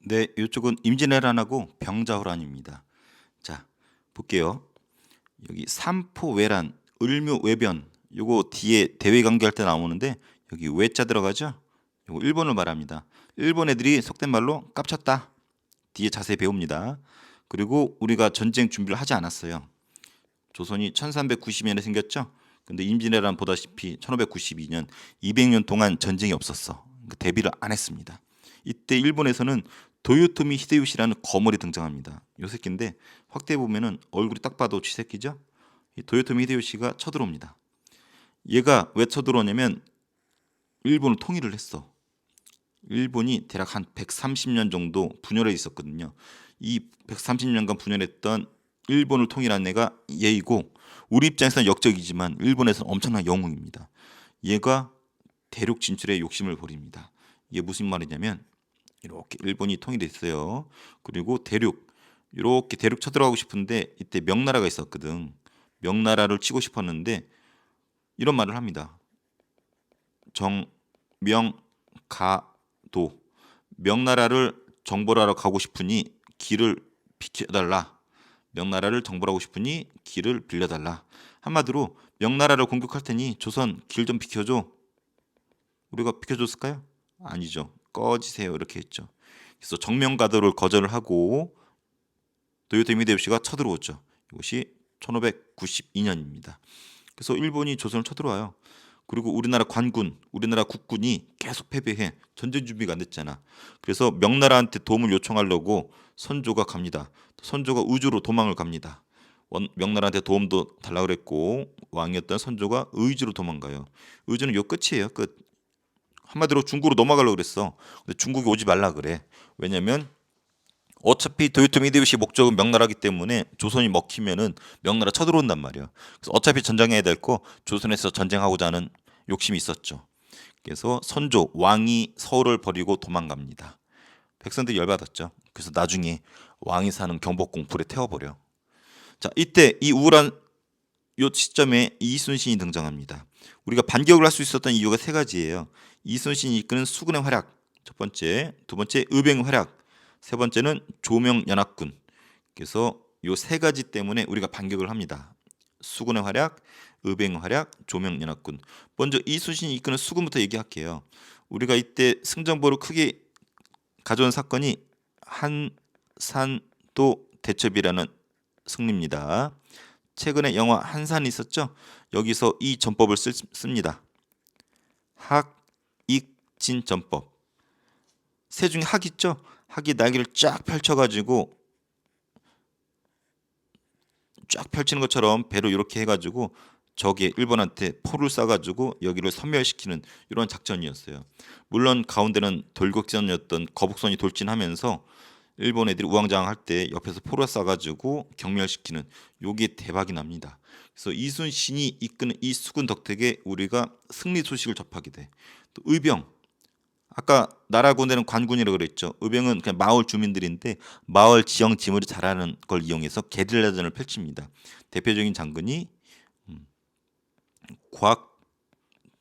네, 이쪽은 임진왜란하고 병자호란입니다. 자, 볼게요. 여기 삼포외란, 을묘외변, 요거 뒤에 대외 관계할 때 나오는데 여기 외자 들어가죠? 요거 일본을 말합니다. 일본 애들이 속된 말로 깝쳤다. 뒤에 자세히 배웁니다. 그리고 우리가 전쟁 준비를 하지 않았어요. 조선이 1390년에 생겼죠? 근데 임진왜란 보다시피 1592년 200년 동안 전쟁이 없었어. 그 대비를 안 했습니다. 이때 일본에서는 도요토미 히데요시라는 거물이 등장합니다. 요 새끼인데 확대해 보면은 얼굴이 딱 봐도 쥐새끼죠? 이 도요토미 히데요시가 쳐들어옵니다. 얘가 왜 쳐들어오냐면 일본을 통일을 했어. 일본이 대략 한 130년 정도 분열해 있었거든요. 이 130년간 분열했던 일본을 통일한 애가 얘이고 우리 입장에서는 역적이지만 일본에서는 엄청난 영웅입니다. 얘가 대륙 진출에 욕심을 부립니다. 이게 무슨 말이냐면 이렇게 일본이 통일됐어요. 그리고 대륙 이렇게 대륙 쳐들어가고 싶은데 이때 명나라가 있었거든. 명나라를 치고 싶었는데 이런 말을 합니다. 정명가도 명나라를 정벌하러 가고 싶으니 길을 비켜달라. 명나라를 정벌하고 싶으니 길을 빌려달라. 한마디로 명나라를 공격할 테니 조선 길 좀 비켜줘. 우리가 비켜줬을까요? 아니죠. 꺼지세요. 이렇게 했죠. 그래서 정명가도를 거절을 하고 도요토미 히데요시가 쳐들어오죠. 이것이 1592년입니다. 그래서 일본이 조선을 쳐들어와요. 그리고 우리나라 관군, 우리나라 국군이 계속 패배해. 전쟁 준비가 안 됐잖아. 그래서 명나라한테 도움을 요청하려고 선조가 갑니다. 선조가 우주로 도망을 갑니다. 명나라한테 도움도 달라 그랬고 왕이었던 선조가 의주로 도망가요. 의주는 요 끝이에요. 끝. 한마디로 중국으로 넘어가려고 그랬어. 근데 중국이 오지 말라 그래. 왜냐면 어차피 도요토미 히데요시 목적은 명나라기 때문에 조선이 먹히면은 명나라 쳐들어온단 말이야. 그래서 어차피 전쟁해야 될 거 조선에서 전쟁하고자 하는 욕심이 있었죠. 그래서 선조 왕이 서울을 버리고 도망갑니다. 백성들이 열받았죠. 그래서 나중에 왕이 사는 경복궁 불에 태워버려. 자, 이때 이 우울한 요 시점에 이순신이 등장합니다. 우리가 반격을 할 수 있었던 이유가 세 가지예요. 이순신이 이끄는 수군의 활약, 첫 번째, 두 번째 의병의 활약, 세 번째는 조명연합군. 그래서 요 세 가지 때문에 우리가 반격을 합니다. 수군의 활약, 의병의 활약, 조명연합군. 먼저 이순신이 이끄는 수군부터 얘기할게요. 우리가 이때 승전보를 크게 가져온 사건이 한산도 대첩이라는 승리입니다. 최근에 영화 한산이 있었죠? 여기서 이 전법을 씁니다. 학익진 전법. 새 중에 학 있죠? 학이 날개를 쫙 펼쳐가지고 쫙 펼치는 것처럼 배로 이렇게 해가지고 적의 일본한테 포를 쏴가지고 여기를 섬멸시키는 이런 작전이었어요. 물론 가운데는 돌격전이었던 거북선이 돌진하면서 일본 애들이 우왕좌왕할 때 옆에서 포를 쏴가지고 경멸시키는 요게 대박이 납니다. 그래서 이순신이 이끄는 이 수군 덕택에 우리가 승리 소식을 접하게 돼. 또 의병, 아까 나라 군대는 관군이라고 그랬죠. 의병은 그냥 마을 주민들인데 마을 지형 지물이 잘하는 걸 이용해서 게릴라전을 펼칩니다. 대표적인 장군이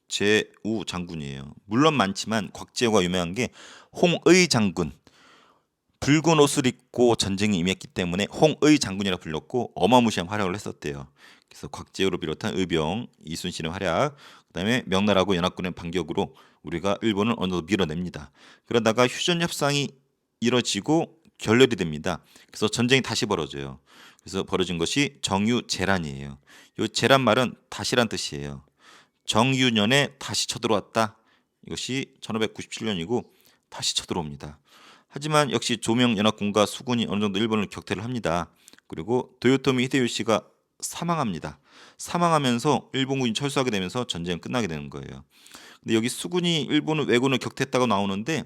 곽재우 장군이에요. 물론 많지만 곽재우가 유명한 게 홍의 장군. 붉은 옷을 입고 전쟁에 임했기 때문에 홍의 장군이라 불렸고 어마무시한 활약을 했었대요. 그래서 곽재우를 비롯한 의병, 이순신의 활약, 그다음에 명나라하고 연합군의 반격으로 우리가 일본을 어느 정도 밀어냅니다. 그러다가 휴전 협상이 이뤄지고 결렬이 됩니다. 그래서 전쟁이 다시 벌어져요. 그래서 벌어진 것이 정유재란이에요. 이 재란 말은 다시란 뜻이에요. 정유년에 다시 쳐들어왔다. 이것이 1597년이고 다시 쳐들어옵니다. 하지만 역시 조명연합군과 수군이 어느 정도 일본을 격퇴를 합니다. 그리고 도요토미 히데요시가 사망합니다. 사망하면서 일본군이 철수하게 되면서 전쟁은 끝나게 되는 거예요. 근데 여기 수군이 일본을 왜군을 격퇴했다고 나오는데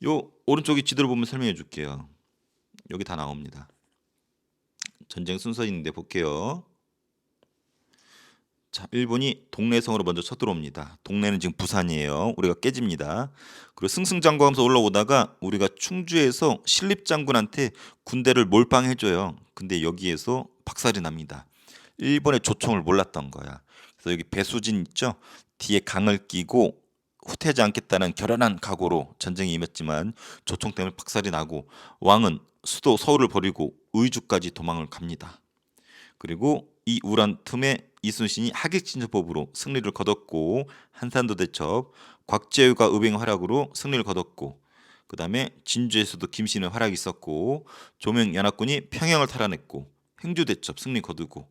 요 오른쪽에 지도를 보면 설명해 줄게요. 여기 다 나옵니다. 전쟁 순서인데 볼게요. 자, 일본이 동래성으로 먼저 쳐들어옵니다. 동래는 지금 부산이에요. 우리가 깨집니다. 그리고 승승장구하면서 올라오다가 우리가 충주에서 신립장군한테 군대를 몰빵해줘요. 근데 여기에서 박살이 납니다. 일본의 조총을 몰랐던 거야. 그래서 여기 배수진 있죠? 뒤에 강을 끼고 후퇴하지 않겠다는 결연한 각오로 전쟁에 임했지만 조총 때문에 박살이 나고 왕은 수도 서울을 버리고 의주까지 도망을 갑니다. 그리고 이 우울한 틈에 이순신이 하객진전법으로 승리를 거뒀고 한산도 대첩, 곽재우가 의병 활약으로 승리를 거뒀고 그 다음에 진주에서도 김신의 활약이 있었고 조명 연합군이 평양을 탈환했고 행주대첩 승리 거두고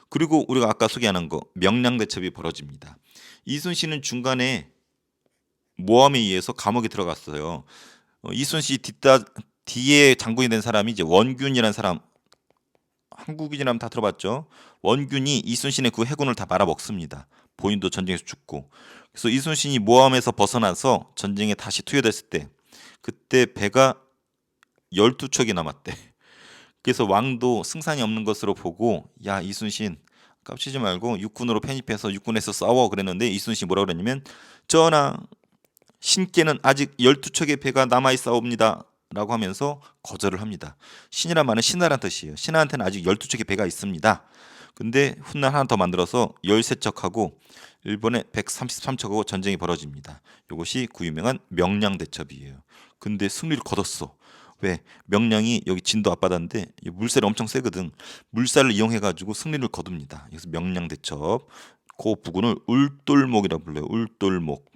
그리고 우리가 아까 소개 안 한 거 명량대첩이 벌어집니다. 이순신은 중간에 모함에 의해서 감옥에 들어갔어요. 이순신 뒤에 장군이 된 사람이 이제 원균이라는 사람, 한국인이라면 다 들어봤죠. 원균이 이순신의 그 해군을 다 말아먹습니다. 본인도 전쟁에서 죽고. 그래서 이순신이 모함에서 벗어나서 전쟁에 다시 투여됐을 때 그때 배가 12척이 남았대. 그래서 왕도 승산이 없는 것으로 보고 야 이순신 깝치지 말고 육군으로 편입해서 육군에서 싸워 그랬는데 이순신이 뭐라고 그랬냐면 전하 신께는 아직 12척의 배가 남아있사옵니다 라고 하면서 거절을 합니다. 신이란 말은 신하란 뜻이에요. 신하한테는 아직 12척의 배가 있습니다. 근데 훗날 하나 더 만들어서 13척하고 일본의 133척하고 전쟁이 벌어집니다. 이것이 그 유명한 명량대첩이에요. 근데 승리를 거뒀어. 왜? 명량이 여기 진도 앞바다인데 물살이 엄청 세거든. 물살을 이용해가지고 승리를 거둡니다. 그래서 명량대첩. 그 부근을 울돌목이라고 불러요. 울돌목.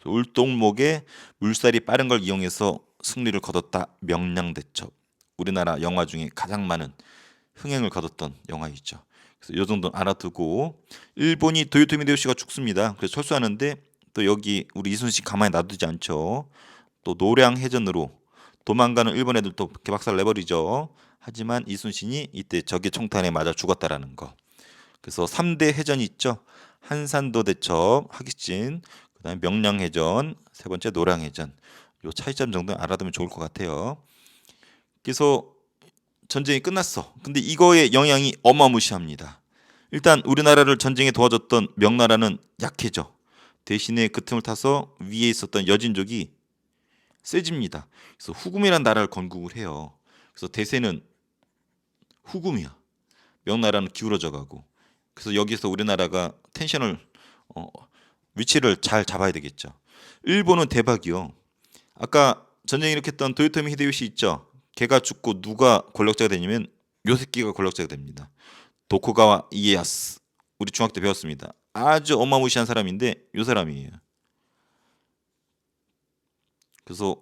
울동목에 물살이 빠른 걸 이용해서 승리를 거뒀다. 명량대첩. 우리나라 영화 중에 가장 많은 흥행을 거뒀던 영화이죠. 그래서 이 정도 알아두고 일본이 도요토미 히데요시가 죽습니다. 그래서 철수하는데 또 여기 우리 이순신 가만히 놔두지 않죠. 또 노량해전으로 도망가는 일본 애들도 개박살 내버리죠. 하지만 이순신이 이때 적의 총탄에 맞아 죽었다라는 거. 그래서 3대 해전이 있죠. 한산도 대첩, 하객진, 그다음에 명량해전, 세 번째 노량해전. 요 차이점 정도 알아두면 좋을 것 같아요. 그래서 전쟁이 끝났어. 근데 이거의 영향이 어마무시합니다. 일단 우리나라를 전쟁에 도와줬던 명나라는 약해져. 대신에 그 틈을 타서 위에 있었던 여진족이 세집니다. 그래서 후금이라는 나라를 건국을 해요. 그래서 대세는 후금이야. 명나라는 기울어져 가고. 그래서 여기서 우리나라가 텐션을 어, 위치를 잘 잡아야 되겠죠. 일본은 대박이요. 아까 전쟁 일으켰던 도요토미 히데요시 있죠. 걔가 죽고 누가 권력자가 되냐면 요 새끼가 권력자가 됩니다. 도쿠가와 이에야스. 우리 중학교 때 배웠습니다. 아주 어마무시한 사람인데 요 사람이에요. 그래서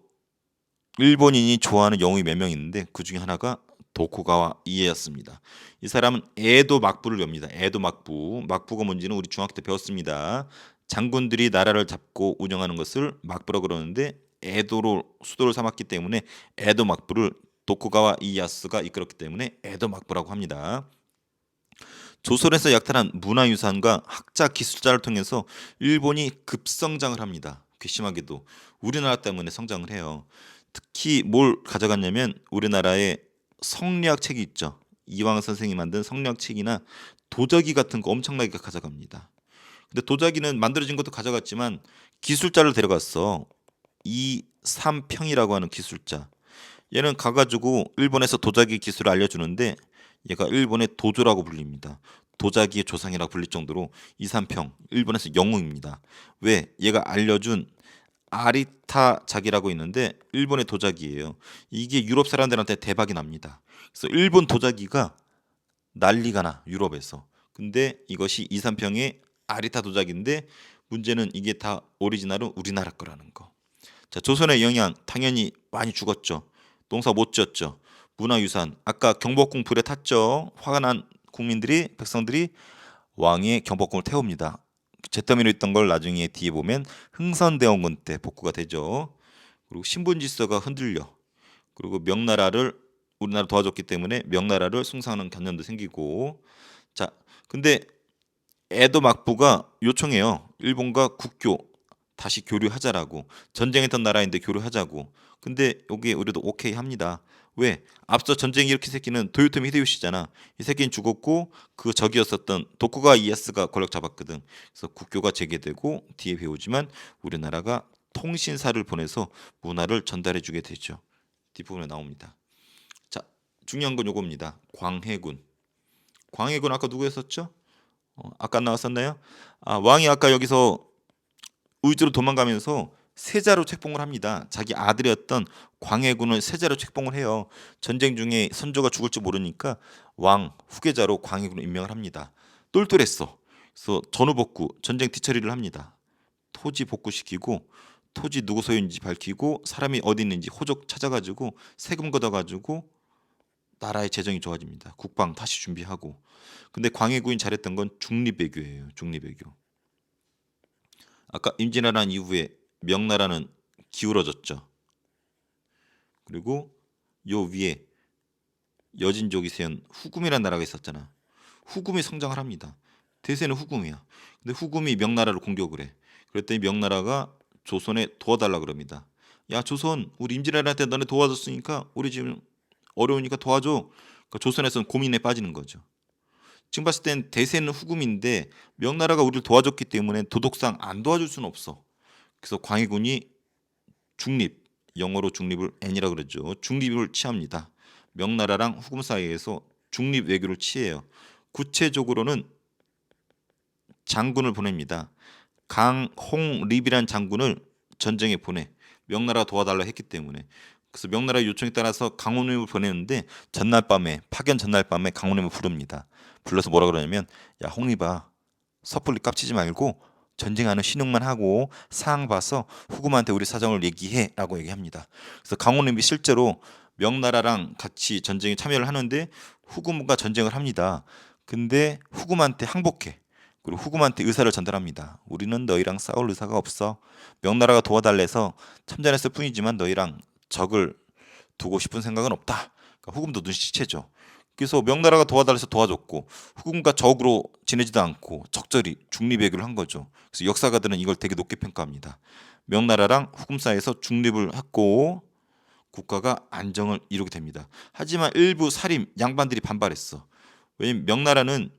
일본인이 좋아하는 영웅이 몇 명 있는데 그 중에 하나가 도쿠가와 이에야스입니다. 이 사람은 에도 막부를 엽니다. 에도 막부. 막부가 뭔지는 우리 중학교 때 배웠습니다. 장군들이 나라를 잡고 운영하는 것을 막부라고 그러는데 에도로 수도를 삼았기 때문에 에도 막부를 도쿠가와 이에야스가 이끌었기 때문에 에도 막부라고 합니다. 조선에서 약탈한 문화유산과 학자 기술자를 통해서 일본이 급성장을 합니다. 괘씸하게도 우리나라 때문에 성장을 해요. 특히 뭘 가져갔냐면 우리나라의 성리학 책이 있죠. 이황 선생이 만든 성리학 책이나 도자기 같은 거 엄청나게 가져갑니다. 근데 도자기는 만들어진 것도 가져갔지만 기술자를 데려갔어. 이삼평이라고 하는 기술자. 얘는 가가지고 일본에서 도자기 기술을 알려주는데 얘가 일본의 도조라고 불립니다. 도자기의 조상이라고 불릴 정도로 이삼평 일본에서 영웅입니다. 왜? 얘가 알려준 아리타작이라고 있는데 일본의 도자기예요. 이게 유럽 사람들한테 대박이 납니다. 그래서 일본 도자기가 난리가 나 유럽에서. 근데 이것이 이삼평의 아리타 도자기인데 문제는 이게 다 오리지널은 우리나라 거라는 거. 자, 조선의 영향 당연히 많이 죽었죠. 농사 못 지었죠. 문화유산 아까 경복궁 불에 탔죠. 화가 난 국민들이 백성들이 왕의 경복궁을 태웁니다. 잿더미로 있던 걸 나중에 뒤에 보면 흥선대원군 때 복구가 되죠. 그리고 신분질서가 흔들려. 그리고 명나라를 우리나라 도와줬기 때문에 명나라를 숭상하는 관념도 생기고. 자, 근데 에도 막부가 요청해요. 일본과 국교 다시 교류하자라고. 전쟁했던 나라인데 교류하자고. 근데 여기 우리도 오케이 합니다. 왜? 앞서 전쟁 일으킨 새끼는 도요토미 히데요시잖아. 이 새끼는 죽었고 그 적이었었던 도쿠가와 이에야스가 권력 잡았거든. 그래서 국교가 재개되고 뒤에 배우지만 우리나라가 통신사를 보내서 문화를 전달해주게 되죠. 뒷부분에 나옵니다. 자, 중요한 건 요겁니다. 광해군. 광해군 아까 누구 했었죠? 아까 나왔었나요? 왕이 아까 여기서 의주로 도망가면서 세자로 책봉을 합니다. 자기 아들이었던 광해군을 세자로 책봉을 해요. 전쟁 중에 선조가 죽을지 모르니까 왕 후계자로 광해군을 임명을 합니다. 똘똘했어. 그래서 전후복구 전쟁 뒤처리를 합니다. 토지 복구시키고 토지 누구 소유인지 밝히고 사람이 어디 있는지 호적 찾아가지고 세금 걷어가지고 나라의 재정이 좋아집니다. 국방 다시 준비하고. 근데 광해군이 잘했던 건 중립외교예요. 중립외교. 아까 임진왜란 이후에 명나라는 기울어졌죠. 그리고 요 위에 여진족이 세운 후금이라는 나라가 있었잖아. 후금이 성장을 합니다. 대세는 후금이야. 근데 후금이 명나라를 공격을 해. 그랬더니 명나라가 조선에 도와달라 그럽니다. 야 조선, 우리 임진왜란 때 너네 도와줬으니까 우리 지금 어려우니까 도와줘. 그러니까 조선에서는 고민에 빠지는 거죠. 지금 봤을 땐 대세는 후금인데 명나라가 우리를 도와줬기 때문에 도덕상 안 도와줄 수는 없어. 그래서 광해군이 중립, 영어로 중립을 N이라고 그러죠. 중립을 취합니다. 명나라랑 후금 사이에서 중립 외교를 취해요. 구체적으로는 장군을 보냅니다. 강홍립이라는 장군을 전쟁에 보내. 명나라가 도와달라 했기 때문에. 그래서 명나라의 요청에 따라서 강홍립을 보내는데 전날 밤에 파견 전날 밤에 강홍립을 부릅니다. 불러서 뭐라 그러냐면 야 홍립아 섣불리 깝치지 말고 전쟁하는 신용만 하고 상황 봐서 후금한테 우리 사정을 얘기해라고 얘기합니다. 그래서 강홍립이 실제로 명나라랑 같이 전쟁에 참여를 하는데 후금과 전쟁을 합니다. 근데 후금한테 항복해. 그리고 후금한테 의사를 전달합니다. 우리는 너희랑 싸울 의사가 없어. 명나라가 도와달래서 참전했을 뿐이지만 너희랑 적을 두고 싶은 생각은 없다. 그러니까 후금도 눈치채죠. 그래서 명나라가 도와달래서 도와줬고 후금과 적으로 지내지도 않고 적절히 중립외교를 한 거죠. 그래서 역사가들은 이걸 되게 높게 평가합니다. 명나라랑 후금 사이에서 중립을 했고 국가가 안정을 이루게 됩니다. 하지만 일부 사림 양반들이 반발했어. 왜냐면 명나라는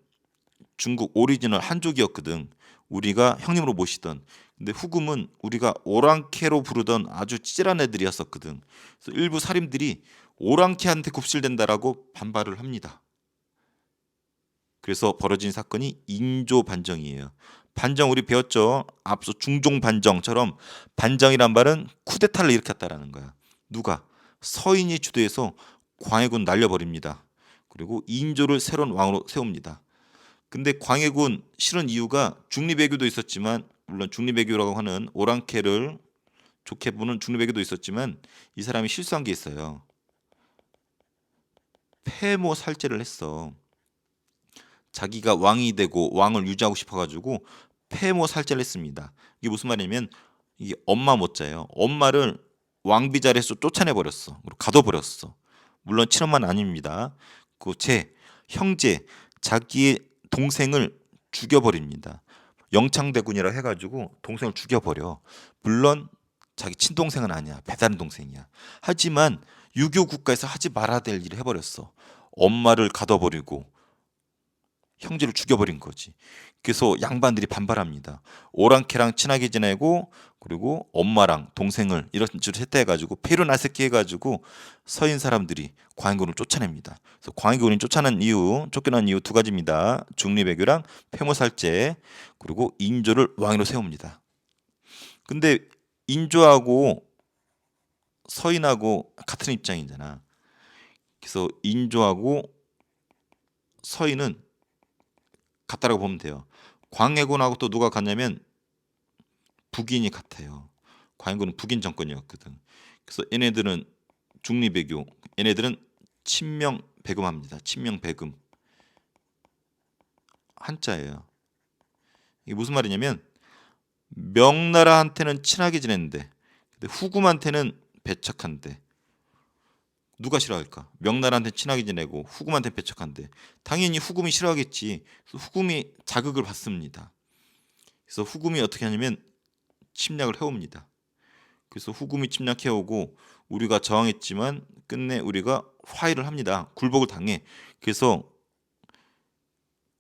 중국 오리지널 한족이었거든. 우리가 형님으로 모시던. 근데 후금은 우리가 오랑캐로 부르던 아주 찌질한 애들이었었거든. 그래서 일부 사림들이 오랑캐한테 굽실된다라고 반발을 합니다. 그래서 벌어진 사건이 인조 반정이에요. 반정 우리 배웠죠. 앞서 중종 반정처럼 반정이란 말은 쿠데타를 일으켰다라는 거야. 누가? 서인이 주도해서 광해군 날려버립니다. 그리고 인조를 새로운 왕으로 세웁니다. 근데 광해군 싫은 이유가 중립외교도 있었지만 물론 중립외교라고 하는 오랑캐를 좋게 보는 중립외교도 있었지만 이 사람이 실수한 게 있어요. 폐모 살제를 했어. 자기가 왕이 되고 왕을 유지하고 싶어가지고 폐모 살제를 했습니다. 이게 무슨 말이냐면 이게 엄마 못자예요. 엄마를 왕비 자리에서 쫓아내 버렸어. 그리고 가둬버렸어. 물론 친엄마는 아닙니다. 그 제 형제 자기의 동생을 죽여버립니다. 영창대군이라 해가지고 동생을 죽여버려. 물론 자기 친동생은 아니야. 배다른 동생이야. 하지만 유교 국가에서 하지 말아야 될 일을 해버렸어. 엄마를 가둬버리고 형제를 죽여버린 거지. 그래서 양반들이 반발합니다. 오랑캐랑 친하게 지내고 그리고 엄마랑 동생을 이런 식으로 했다 해가지고 폐륜아세키 해가지고 서인 사람들이 광해군을 쫓아냅니다. 그래서 광해군이 쫓겨난 이유 두 가지입니다. 중립외교랑 폐모살제 그리고 인조를 왕으로 세웁니다. 근데 인조하고 서인하고 같은 입장이잖아. 그래서 인조하고 서인은 같다라고 보면 돼요. 광해군하고 또 누가 같냐면 북인이 같아요. 광해군은 북인 정권이었거든. 그래서 얘네들은 중립외교, 얘네들은 친명배금합니다. 친명배금 한자예요. 이게 무슨 말이냐면 명나라한테는 친하게 지냈는데 근데 후금한테는 배척한데 누가 싫어할까? 명나라한테 친하게 지내고 후금한테 배척한데 당연히 후금이 싫어하겠지. 그래서 후금이 자극을 받습니다. 그래서 후금이 어떻게 하냐면 침략을 해옵니다. 그래서 후금이 침략해오고 우리가 저항했지만 끝내 우리가 화해를 합니다. 굴복을 당해. 그래서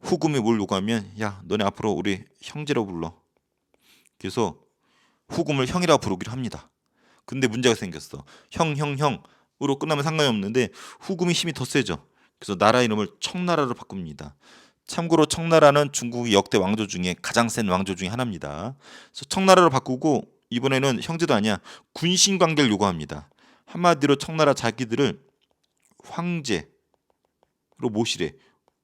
후금이 뭘 요구하면 야 너네 앞으로 우리 형제라고 불러. 그래서 후금을 형이라고 부르기로 합니다. 근데 문제가 생겼어. 형으로 끝나면 상관이 없는데 후금이 힘이 더 세죠. 그래서 나라 이름을 청나라로 바꿉니다. 참고로 청나라는 중국의 역대 왕조 중에 가장 센 왕조 중에 하나입니다. 그래서 청나라로 바꾸고 이번에는 형제도 아니야 군신 관계를 요구합니다. 한마디로 청나라 자기들을 황제로 모시래.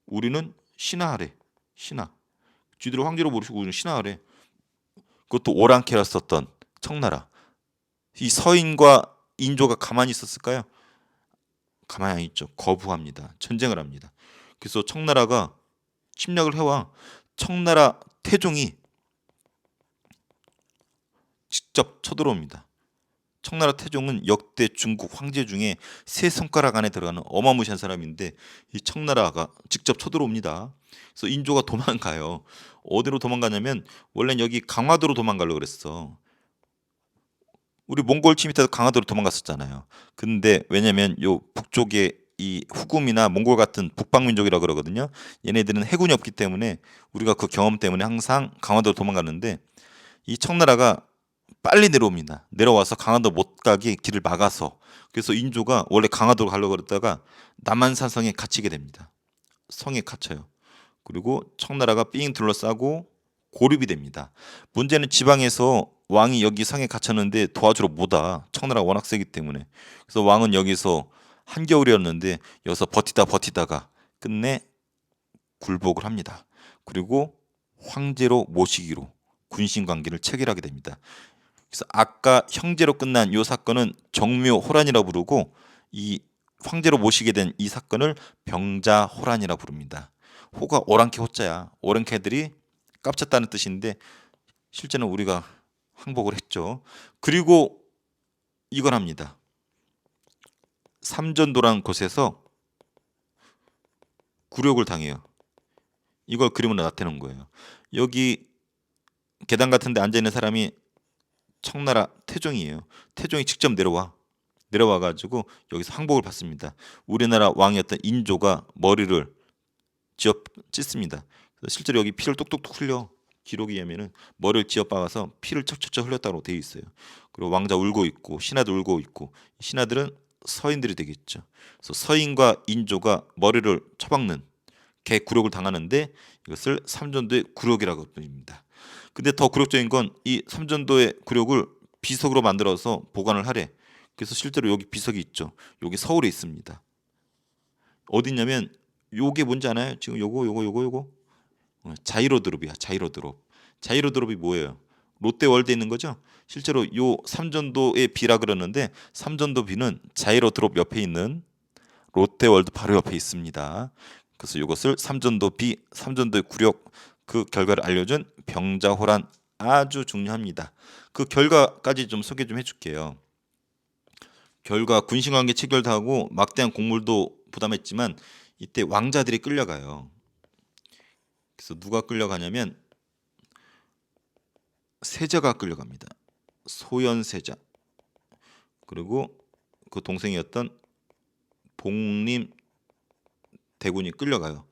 우리는 신하하래. 신하. 쥐들을 황제로 모시고 우리는 신하하래. 그것도 오랑캐라 썼던 청나라. 이 서인과 인조가 가만히 있었을까요? 가만히 안 있죠. 거부합니다. 전쟁을 합니다. 그래서 청나라가 침략을 해와 청나라 태종이 직접 쳐들어옵니다. 청나라 태종은 역대 중국 황제 중에 세 손가락 안에 들어가는 어마무시한 사람인데 이 청나라가 직접 쳐들어옵니다. 그래서 인조가 도망가요. 어디로 도망가냐면 원래는 여기 강화도로 도망가려고 그랬어. 우리 몽골 침입 때도 강화도로 도망갔었잖아요. 근데 왜냐면 요 북쪽에 이 후금이나 몽골 같은 북방 민족이라 그러거든요. 얘네들은 해군이 없기 때문에 우리가 그 경험 때문에 항상 강화도로 도망갔는데 이 청나라가 빨리 내려옵니다. 내려와서 강화도 못 가게 길을 막아서 그래서 인조가 원래 강화도로 가려고 그랬다가 남한산성에 갇히게 됩니다. 성에 갇혀요. 그리고 청나라가 삥 둘러싸고 고립이 됩니다. 문제는 지방에서 왕이 여기 성에 갇혔는데 도와주러 못 와. 청나라가 워낙 세기 때문에. 그래서 왕은 여기서 한겨울이었는데 여기서 버티다가 끝내 굴복을 합니다. 그리고 황제로 모시기로 군신 관계를 체결하게 됩니다. 그래서 아까 형제로 끝난 이 사건은 정묘호란이라 부르고 이 황제로 모시게 된 이 사건을 병자호란이라 부릅니다. 호가 오랑캐 호자야. 오랑캐들이 깝쳤다는 뜻인데 실제는 우리가 항복을 했죠. 그리고 이걸 합니다. 삼전도라는 곳에서 굴욕을 당해요. 이걸 그림으로 나타내는 거예요. 여기 계단 같은 데 앉아있는 사람이 청나라 태종이에요. 태종이 직접 내려와가지고 여기서 항복을 받습니다. 우리나라 왕이었던 인조가 머리를 찢습니다. 실제로 여기 피를 똑똑똑 흘려. 기록에 의하면은 머리를 찧어박아서 피를 척척척 흘렸다고 되어 있어요. 그리고 왕자 울고 있고 신하들 울고 있고 신하들은 서인들이 되겠죠. 그래서 서인과 인조가 머리를 쳐박는 개 굴욕을 당하는데 이것을 삼전도의 굴욕이라고 부릅니다. 근데 더 굴욕적인 건 이 삼전도의 굴욕을 비석으로 만들어서 보관을 하래. 그래서 실제로 여기 비석이 있죠. 여기 서울에 있습니다. 어디 있냐면 요게 뭔지 아나요? 지금 요거 자이로드롭이야. 자이로드롭이 뭐예요? 롯데월드에 있는 거죠. 실제로 요 삼전도의 비라 그러는데 삼전도 비는 자이로드롭 옆에 있는 롯데월드 바로 옆에 있습니다. 그래서 이것을 삼전도 비, 삼전도의 굴욕 그 결과를 알려준 병자호란 아주 중요합니다. 그 결과까지 좀 소개 좀 해줄게요. 결과 군신관계 체결도 하고 막대한 공물도 부담했지만 이때 왕자들이 끌려가요. 그래서 누가 끌려가냐면 세자가 끌려갑니다. 소현세자 그리고 그 동생이었던 복림 대군이 끌려가요.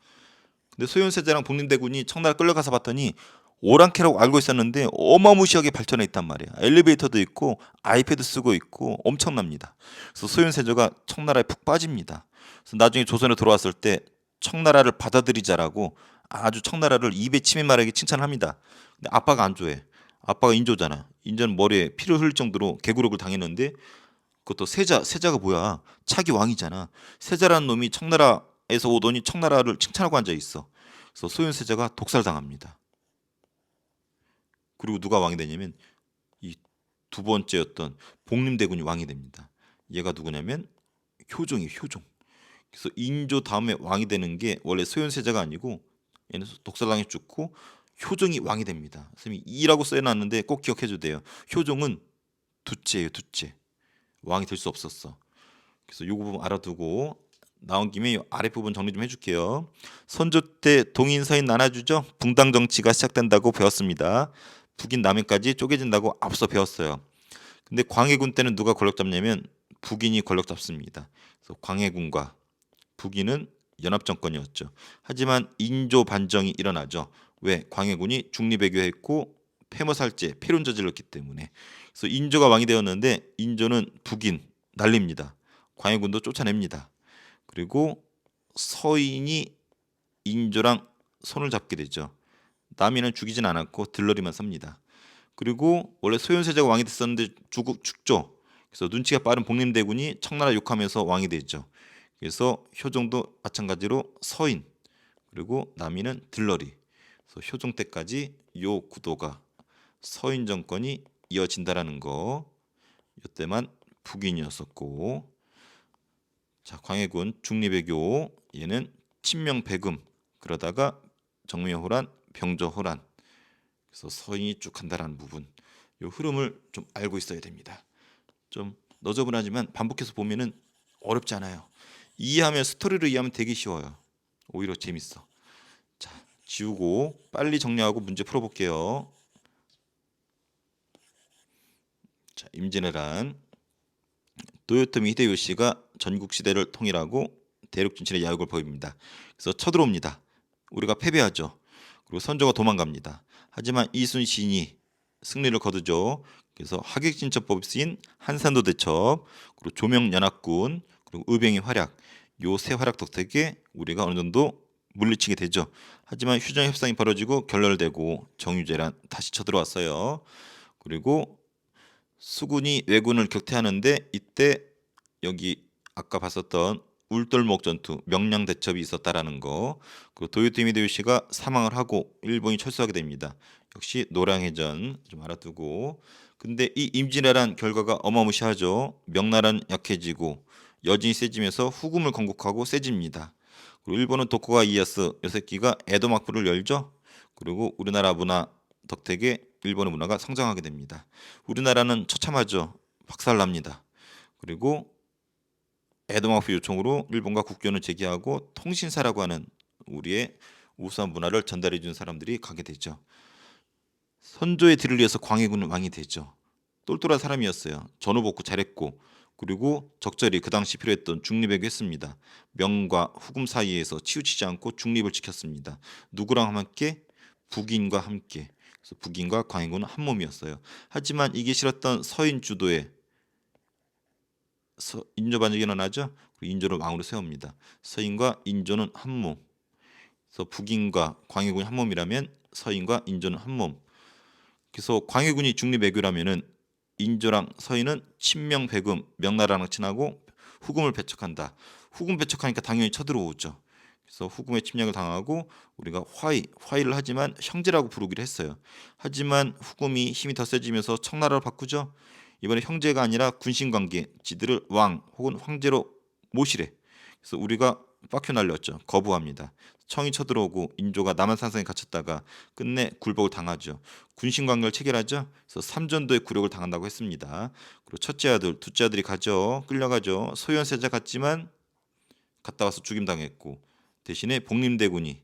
근데 소현세자랑 복림 대군이 청나라 끌려가서 봤더니 오랑캐라고 알고 있었는데 어마무시하게 발전해 있단 말이야. 엘리베이터도 있고 아이패드 쓰고 있고 엄청납니다. 그래서 소현세자가 청나라에 푹 빠집니다. 그래서 나중에 조선에 돌아왔을 때 청나라를 받아들이자라고 아주 청나라를 입에 침이 마르게 칭찬합니다. 근데 아빠가 안 좋아해. 아빠가 인조잖아. 인조는 머리에 피를 흘릴 정도로 개구력을 당했는데 그것도 세자가 뭐야? 차기 왕이잖아. 세자라는 놈이 청나라에서 오더니 청나라를 칭찬하고 앉아 있어. 그래서 소현세자가 독살당합니다. 그리고 누가 왕이 되냐면 이 두 번째였던 복림대군이 왕이 됩니다. 얘가 누구냐면 효종이에요. 효종. 그래서 인조 다음에 왕이 되는 게 원래 소현세자가 아니고 얘는 독살당해 죽고 효종이 왕이 됩니다. 선생님이 이라고 써놨는데 꼭 기억해줘야 돼요. 효종은 둘째예요. 둘째. 왕이 될 수 없었어. 그래서 이 부분 알아두고 나온 김에 이 아랫부분 정리 좀 해줄게요. 선조 때 동인 서인 나눠주죠. 붕당 정치가 시작된다고 배웠습니다. 북인 남인까지 쪼개진다고 앞서 배웠어요. 근데 광해군 때는 누가 권력 잡냐면 북인이 권력 잡습니다. 그래서 광해군과 북인은 연합정권이었죠. 하지만 인조 반정이 일어나죠. 왜? 광해군이 중리배교했고 폐모살제, 폐륜 저질렀기 때문에. 그래서 인조가 왕이 되었는데 인조는 북인 날립니다. 광해군도 쫓아냅니다. 그리고 서인이 인조랑 손을 잡게 되죠. 남이는 죽이진 않았고 들러리만 섭니다. 그리고 원래 소현세자가 왕이 됐었는데 죽죠. 그래서 눈치가 빠른 복림대군이 청나라 욕하면서 왕이 되죠. 그래서 효종도 마찬가지로 서인, 그리고 남이는 들러리. 그래서 효종 때까지 요 구도가 서인 정권이 이어진다라는 거. 이때만 북인이었었고, 자, 광해군 중리배교, 얘는 친명배금, 그러다가 정묘호란, 병저호란. 그래서 서인이 쭉 간다라는 부분, 요 흐름을 좀 알고 있어야 됩니다. 좀 너저분하지만 반복해서 보면은 어렵지 않아요. 이해하면, 스토리를 이해하면 되게 쉬워요. 오히려 재밌어. 자, 지우고 빨리 정리하고 문제 풀어볼게요. 자, 임진왜란. 도요토미 히데요시가 전국 시대를 통일하고 대륙 진출의 야욕을 보입니다. 그래서 쳐들어옵니다. 우리가 패배하죠. 그리고 선조가 도망갑니다. 하지만 이순신이 승리를 거두죠. 그래서 하객진첩법이 쓰인 한산도 대첩, 그리고 조명연합군, 그리고 의병의 활약, 요 세 활약 덕택에 우리가 어느 정도 물리치게 되죠. 하지만 휴전 협상이 벌어지고 결렬되고 정유재란 다시 쳐들어왔어요. 그리고 수군이 왜군을 격퇴하는데, 이때 여기 아까 봤었던 울돌목 전투, 명량 대첩이 있었다라는 거. 그리고 도요토미 히데요시가 사망을 하고 일본이 철수하게 됩니다. 역시 노량해전 좀 알아두고. 근데 이 임진왜란 결과가 어마무시하죠. 명나라는 약해지고 여진이 세지면서 후금을 건국하고 세집니다. 그리고 일본은 도쿠가와 이에야스 요세키가 에도 막부를 열죠. 그리고 우리나라 문화 덕택에 일본의 문화가 성장하게 됩니다. 우리나라는 처참하죠. 박살납니다. 그리고 에도마프 요청으로 일본과 국교는 재개하고 통신사라고 하는 우리의 우수한 문화를 전달해 준 사람들이 가게 되죠. 선조의 뒤를 이어서 광해군은 왕이 되죠. 똘똘한 사람이었어요. 전후복구 잘했고, 그리고 적절히 그 당시 필요했던 중립외교 했습니다. 명과 후금 사이에서 치우치지 않고 중립을 지켰습니다. 누구랑 함께? 북인과 함께. 그래서 북인과 광해군은 한 몸이었어요. 하지만 이게 싫었던 서인 주도의 인조 반역이 일어나죠. 인조를 왕으로 세웁니다. 서인과 인조는 한 몸. 그래서 북인과 광해군이 한 몸이라면 서인과 인조는 한 몸. 그래서 광해군이 중립외교라면은 인조랑 서인은 친명배금, 명나라랑 친하고 후금을 배척한다. 후금 배척하니까 당연히 쳐들어오죠. 그래서 후금의 침략을 당하고 우리가 화의를 하지만 형제라고 부르기로 했어요. 하지만 후금이 힘이 더 세지면서 청나라를 바꾸죠. 이번에 형제가 아니라 군신관계, 지들을 왕 혹은 황제로 모시래. 그래서 우리가 빡혀 날렸죠. 거부합니다. 청이 쳐들어오고 인조가 남한산성에 갇혔다가 끝내 굴복을 당하죠. 군신관계를 체결하죠. 그래서 삼전도의 굴욕을 당한다고 했습니다. 그리고 첫째 아들, 둘째 아들이 가죠. 끌려가죠. 소현세자 같지만 갔다 와서 죽임당했고, 대신에 복림대군이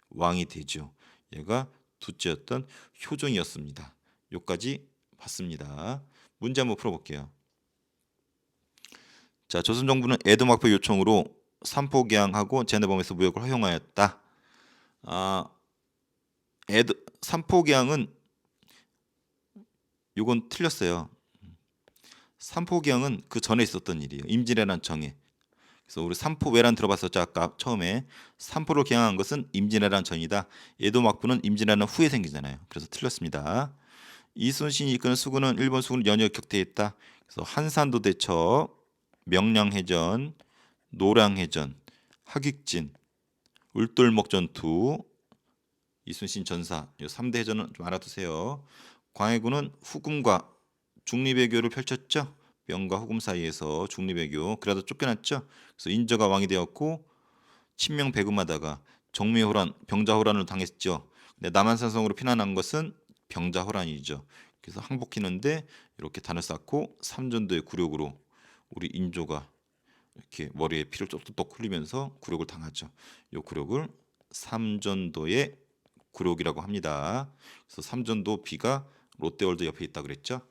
왕이 되죠. 얘가 둘째였던 효종이었습니다. 요까지 봤습니다. 문제 한번 풀어볼게요. 자, 조선 정부는 에도막부 요청으로 삼포개항하고 제네범에서 무역을 허용하였다. 삼포개항은 요건 틀렸어요. 삼포개항은 그 전에 있었던 일이에요. 임진왜란 전에. 그래서 우리 삼포외란 들어봤었죠. 아까 처음에 삼포를 개항한 것은 임진왜란 전이다. 에도막부는 임진왜란 후에 생기잖아요. 그래서 틀렸습니다. 이순신이 이끄는 수군은 일본 수군을 연이어 격퇴했다. 그래서 한산도 대첩, 명량해전, 노량해전, 하객진, 울돌목 전투, 이순신 전사, 이 3대 해전은 좀 알아두세요. 광해군은 후금과 중립외교를 펼쳤죠. 명과 후금 사이에서 중립외교. 그러다 쫓겨났죠. 그래서 인조가 왕이 되었고 친명배금하다가 정묘호란, 병자호란을 당했죠. 근데 남한산성으로 피난한 것은 병자호란이죠. 그래서 항복했는데 이렇게 단을 쌓고 삼전도의 굴욕으로 우리 인조가 이렇게 머리에 피를 똑똑똑 흘리면서 굴욕을 당하죠. 이 굴욕을 삼전도의 굴욕이라고 합니다. 그래서 삼전도 비가 롯데월드 옆에 있다 그랬죠.